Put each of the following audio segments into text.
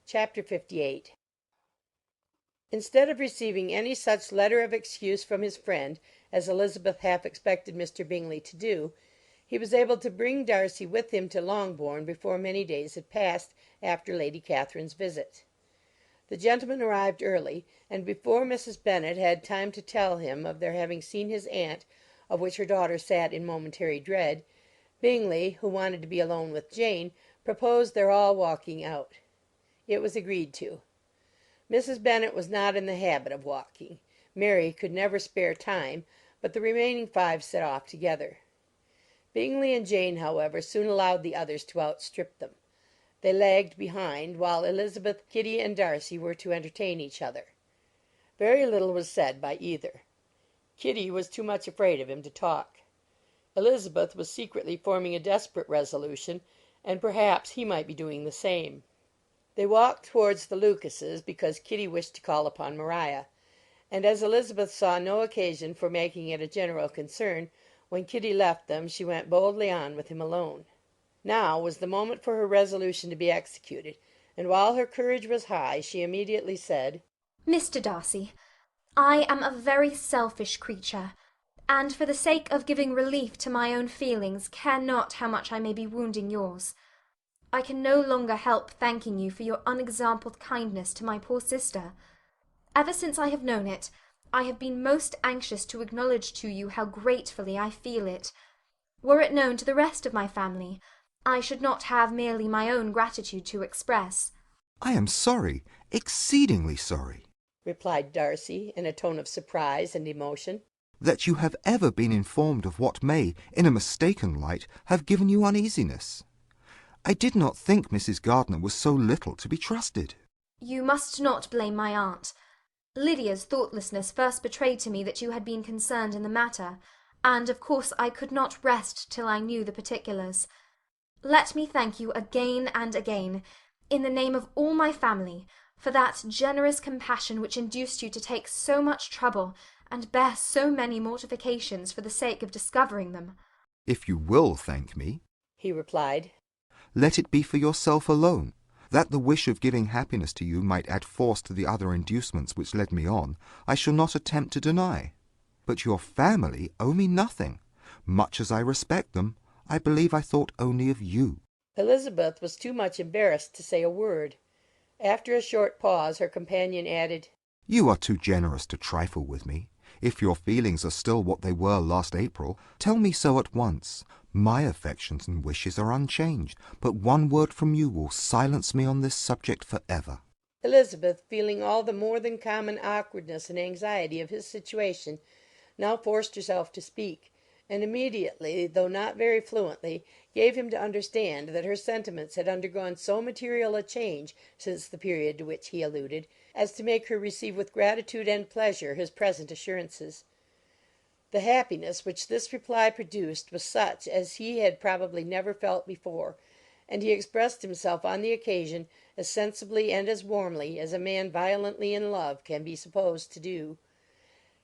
Chapter 58. Instead of receiving any such letter of excuse from his friend as Elizabeth half expected Mr. Bingley to do, he was able to bring Darcy with him to Longbourn before many days had passed after Lady Catherine's visit. The gentleman arrived early, and before Mrs. Bennet had time to tell him of their having seen his aunt, of which her daughter sat in momentary dread, Bingley, who wanted to be alone with Jane, proposed their all walking out. It was agreed to. Mrs. Bennet was not in the habit of walking. Mary could never spare time, but the remaining five set off together. Bingley and Jane, however, soon allowed the others to outstrip them. They lagged behind, while Elizabeth, Kitty, and Darcy were to entertain each other. Very little was said by either. Kitty was too much afraid of him to talk. Elizabeth was secretly forming a desperate resolution, and perhaps he might be doing the same. They walked towards the Lucases because Kitty wished to call upon Maria, and as Elizabeth saw no occasion for making it a general concern, when Kitty left them she went boldly on with him alone. Now was the moment for her resolution to be executed, and while her courage was high, she immediately said, "Mr. Darcy, I am a very selfish creature, and for the sake of giving relief to my own feelings care not how much I may be wounding yours. I can no longer help thanking you for your unexampled kindness to my poor sister. Ever since I have known it, I have been most anxious to acknowledge to you how gratefully I feel it. Were it known to the rest of my family, I should not have merely my own gratitude to express." "I am sorry, exceedingly sorry," replied Darcy, in a tone of surprise and emotion, "that you have ever been informed of what may, in a mistaken light, have given you uneasiness. I did not think Mrs. Gardiner was so little to be trusted." "You must not blame my aunt. Lydia's thoughtlessness first betrayed to me that you had been concerned in the matter, and of course I could not rest till I knew the particulars. Let me thank you again and again, in the name of all my family, for that generous compassion which induced you to take so much trouble and bear so many mortifications for the sake of discovering them." "If you will thank me," he replied, "let it be for yourself alone. That the wish of giving happiness to you might add force to the other inducements which led me on, I shall not attempt to deny. But your family owe me nothing. Much as I respect them, I believe I thought only of you." Elizabeth was too much embarrassed to say a word. After a short pause, her companion added, "You are too generous to trifle with me. If your feelings are still what they were last April, tell me so at once. My affections and wishes are unchanged, but one word from you will silence me on this subject for ever." Elizabeth, feeling all the more than common awkwardness and anxiety of his situation, now forced herself to speak, and immediately, though not very fluently, gave him to understand that her sentiments had undergone so material a change since the period to which he alluded, as to make her receive with gratitude and pleasure his present assurances. The happiness which this reply produced was such as he had probably never felt before, and he expressed himself on the occasion as sensibly and as warmly as a man violently in love can be supposed to do.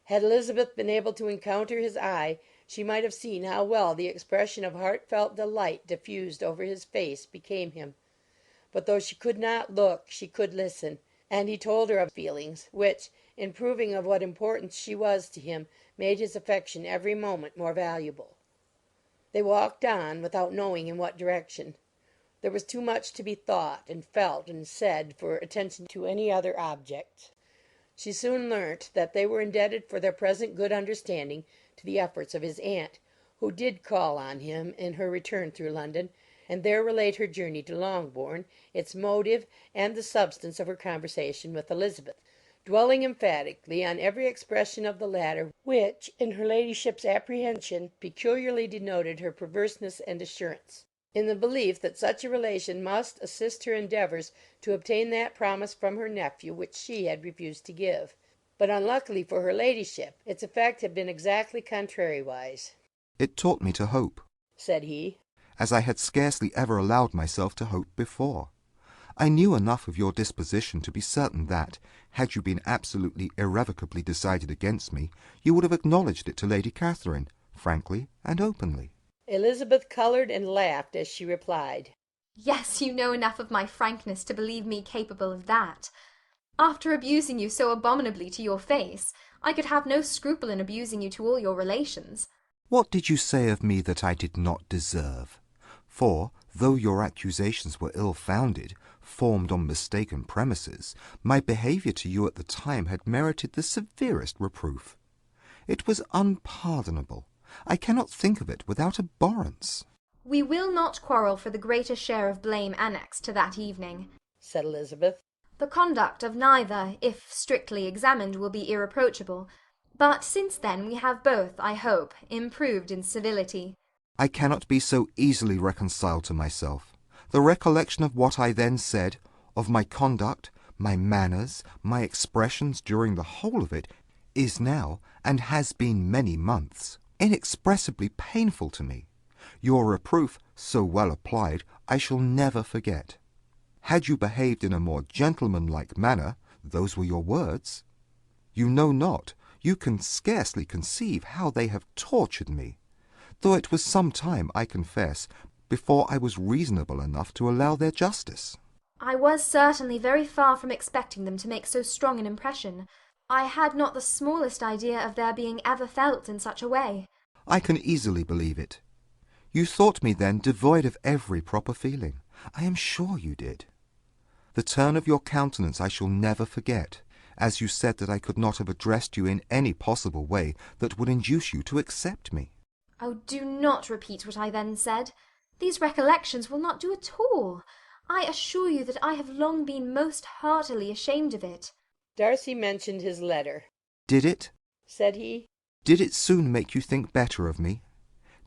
Had Elizabeth been able to encounter his eye, she might have seen how well the expression of heartfelt delight diffused over his face became him. But though she could not look, she could listen, and he told her of feelings which, in proving of what importance she was to him, made his affection every moment more valuable. They walked on, without knowing in what direction. There was too much to be thought, and felt, and said, for attention to any other object. She soon learnt that they were indebted for their present good understanding to the efforts of his aunt, who did call on him in her return through London, and there relate her journey to Longbourn, its motive, and the substance of her conversation with Elizabeth, dwelling emphatically on every expression of the latter which, in her ladyship's apprehension, peculiarly denoted her perverseness and assurance, in the belief that such a relation must assist her endeavours to obtain that promise from her nephew which she had refused to give. But unluckily for her ladyship, its effect had been exactly contrariwise. "It taught me to hope," said he, "as I had scarcely ever allowed myself to hope before. I knew enough of your disposition to be certain that, had you been absolutely irrevocably decided against me, you would have acknowledged it to Lady Catherine, frankly and openly." Elizabeth coloured and laughed as she replied, Yes, you know enough of my frankness to believe me capable of that. After abusing you so abominably to your face, I could have no scruple in abusing you to all your relations. What did you say of me that I did not deserve? For, though your accusations were ill-founded, formed on mistaken premises, my behaviour to you at the time had merited the severest reproof. It was unpardonable. I cannot think of it without abhorrence. We will not quarrel for the greater share of blame annexed to that evening, said Elizabeth. The conduct of neither, if strictly examined, will be irreproachable. But since then we have both, I hope, improved in civility. I cannot be so easily reconciled to myself. The recollection of what I then said, of my conduct, my manners, my expressions during the whole of it, is now, and has been many months, inexpressibly painful to me. Your reproof, so well applied, I shall never forget. Had you behaved in a more gentlemanlike manner, those were your words. You know not, you can scarcely conceive how they have tortured me, though it was some time, I confess, before I was reasonable enough to allow their justice. I was certainly very far from expecting them to make so strong an impression. I had not the smallest idea of their being ever felt in such a way. I can easily believe it. You thought me then devoid of every proper feeling. I am sure you did. The turn of your countenance I shall never forget, as you said that I could not have addressed you in any possible way that would induce you to accept me. Oh, do not repeat what I then said. These recollections will not do at all. I assure you that I have long been most heartily ashamed of it. Darcy mentioned his letter. Did it? Said he. Did it soon make you think better of me?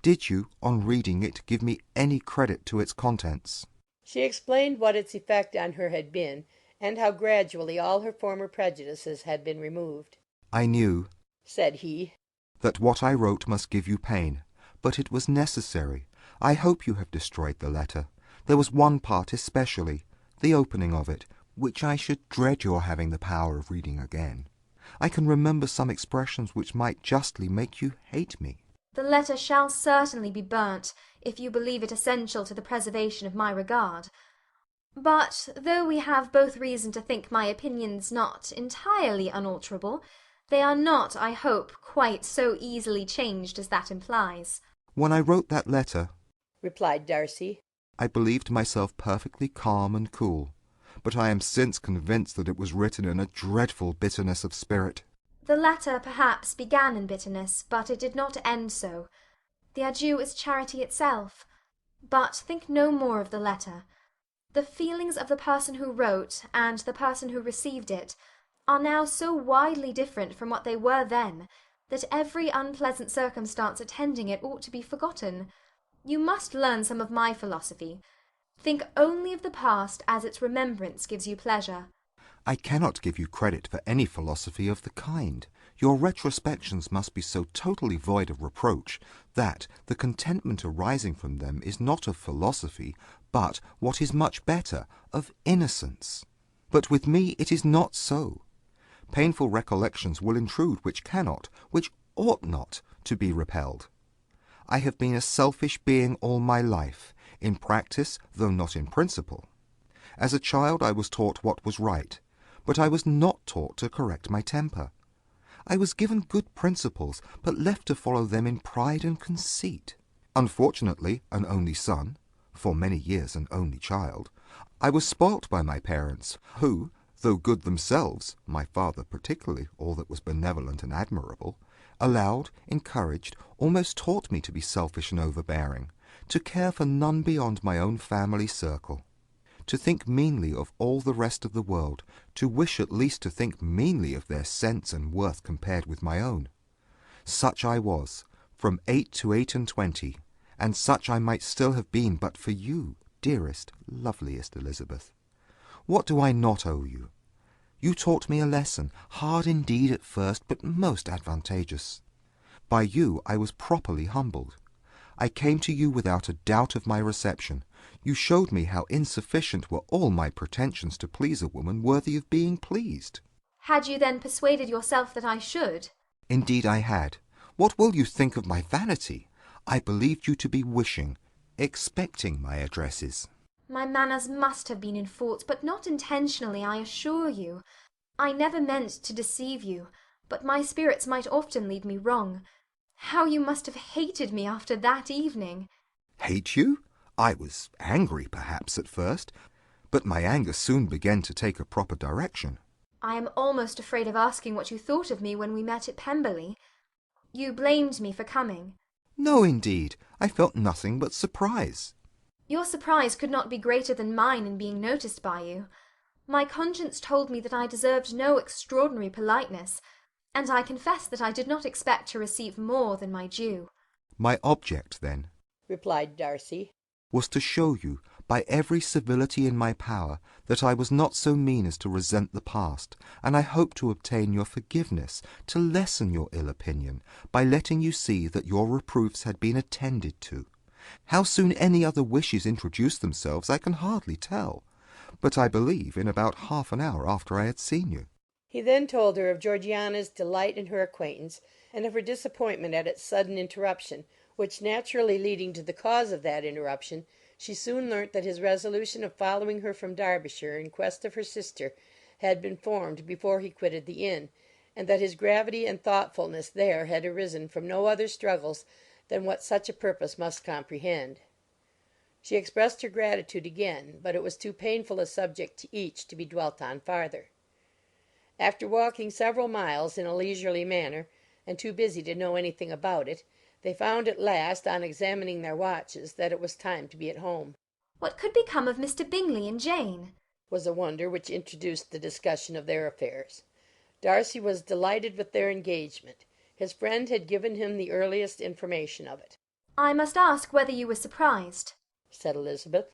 Did you, on reading it, give me any credit to its contents? She explained what its effect on her had been, and how gradually all her former prejudices had been removed. I knew, said he, that what I wrote must give you pain, but it was necessary. I hope you have destroyed the letter. There was one part especially, the opening of it, which I should dread your having the power of reading again. I can remember some expressions which might justly make you hate me. The letter shall certainly be burnt, if you believe it essential to the preservation of my regard. But, though we have both reason to think my opinions not entirely unalterable, they are not, I hope, quite so easily changed as that implies. When I wrote that letter, replied Darcy, I believed myself perfectly calm and cool, but I am since convinced that it was written in a dreadful bitterness of spirit. The letter, perhaps, began in bitterness, but it did not end so. The adieu is charity itself. But think no more of the letter. The feelings of the person who wrote, and the person who received it, are now so widely different from what they were then, that every unpleasant circumstance attending it ought to be forgotten. You must learn some of my philosophy. Think only of the past as its remembrance gives you pleasure. I cannot give you credit for any philosophy of the kind. Your retrospections must be so totally void of reproach that the contentment arising from them is not of philosophy, but, what is much better, of innocence. But with me it is not so. Painful recollections will intrude which cannot, which ought not, to be repelled. I have been a selfish being all my life, in practice, though not in principle. As a child I was taught what was right, but I was not taught to correct my temper. I was given good principles, but left to follow them in pride and conceit. Unfortunately, an only son, for many years an only child, I was spoilt by my parents, who, though good themselves, my father particularly, all that was benevolent and admirable, allowed, encouraged, almost taught me to be selfish and overbearing, to care for none beyond my own family circle, to think meanly of all the rest of the world, to wish at least to think meanly of their sense and worth compared with my own. Such I was, from 8 to 28, and such I might still have been but for you, dearest, loveliest Elizabeth. What do I not owe you? You taught me a lesson, hard indeed at first, but most advantageous. By you I was properly humbled. I came to you without a doubt of my reception. You showed me how insufficient were all my pretensions to please a woman worthy of being pleased. Had you then persuaded yourself that I should? Indeed I had. What will you think of my vanity? I believed you to be wishing, expecting my addresses. My manners must have been in fault, but not intentionally, I assure you. I never meant to deceive you, but my spirits might often lead me wrong. How you must have hated me after that evening! Hate you? I was angry, perhaps, at first, but my anger soon began to take a proper direction. I am almost afraid of asking what you thought of me when we met at Pemberley. You blamed me for coming. No, indeed. I felt nothing but surprise. Your surprise could not be greater than mine in being noticed by you. My conscience told me that I deserved no extraordinary politeness, and I confess that I did not expect to receive more than my due. My object, then, replied Darcy, was to show you, by every civility in my power, that I was not so mean as to resent the past, and I hope to obtain your forgiveness, to lessen your ill opinion, by letting you see that your reproofs had been attended to. How soon any other wishes introduced themselves I can hardly tell, but I believe in about half an hour after I had seen you. He then told her of Georgiana's delight in her acquaintance, and of her disappointment at its sudden interruption, which naturally leading to the cause of that interruption, she soon learnt that his resolution of following her from Derbyshire in quest of her sister had been formed before he quitted the inn, and that his gravity and thoughtfulness there had arisen from no other struggles than what such a purpose must comprehend. She expressed her gratitude again, but it was too painful a subject to each to be dwelt on farther. After walking several miles in a leisurely manner, and too busy to know anything about it, they found at last, on examining their watches, that it was time to be at home. What could become of Mr. Bingley and Jane? Was a wonder which introduced the discussion of their affairs. Darcy was delighted with their engagement. His friend had given him the earliest information of it. I must ask whether you were surprised, said Elizabeth.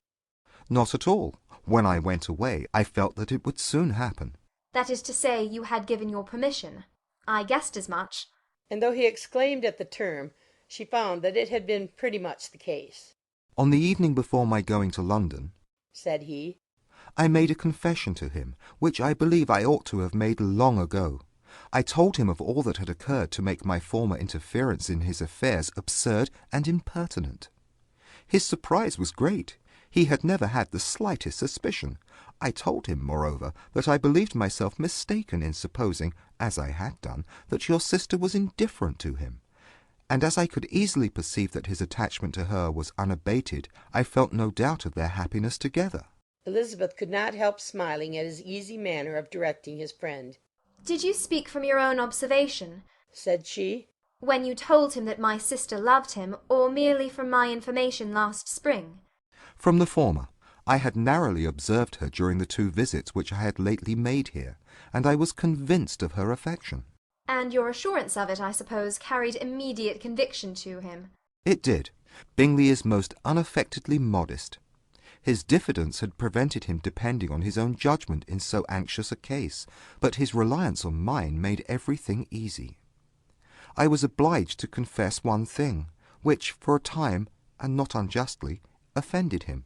Not at all. When I went away, I felt that it would soon happen. That is to say, you had given your permission. I guessed as much. And though he exclaimed at the term, she found that it had been pretty much the case. On the evening before my going to London, said he, I made a confession to him, which I believe I ought to have made long ago. I told him of all that had occurred to make my former interference in his affairs absurd and impertinent. His surprise was great. He had never had the slightest suspicion. I told him, moreover, that I believed myself mistaken in supposing, as I had done, that your sister was indifferent to him. And as I could easily perceive that his attachment to her was unabated, I felt no doubt of their happiness together. Elizabeth could not help smiling at his easy manner of directing his friend. Did you speak from your own observation, said she, when you told him that my sister loved him, or merely from my information last spring? From the former. I had narrowly observed her during the 2 visits which I had lately made here, and I was convinced of her affection. And your assurance of it, I suppose, carried immediate conviction to him? It did. Bingley is most unaffectedly modest. His diffidence had prevented him depending on his own judgment in so anxious a case, but his reliance on mine made everything easy. I was obliged to confess one thing, which, for a time, and not unjustly, offended him.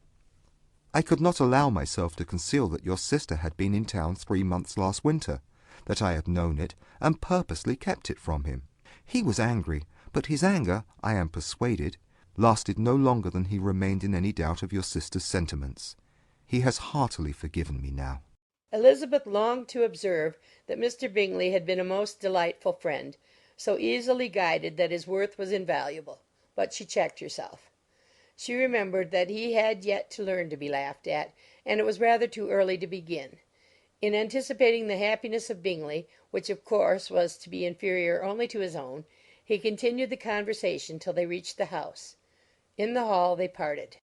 I could not allow myself to conceal that your sister had been in town 3 months last winter, that I had known it, and purposely kept it from him. He was angry, but his anger, I am persuaded, lasted no longer than he remained in any doubt of your sister's sentiments. He has heartily forgiven me now. Elizabeth longed to observe that Mr. Bingley had been a most delightful friend, so easily guided that his worth was invaluable, but she checked herself. She remembered that he had yet to learn to be laughed at, and it was rather too early to begin. In anticipating the happiness of Bingley, which of course was to be inferior only to his own, he continued the conversation till they reached the house. In the hall they parted.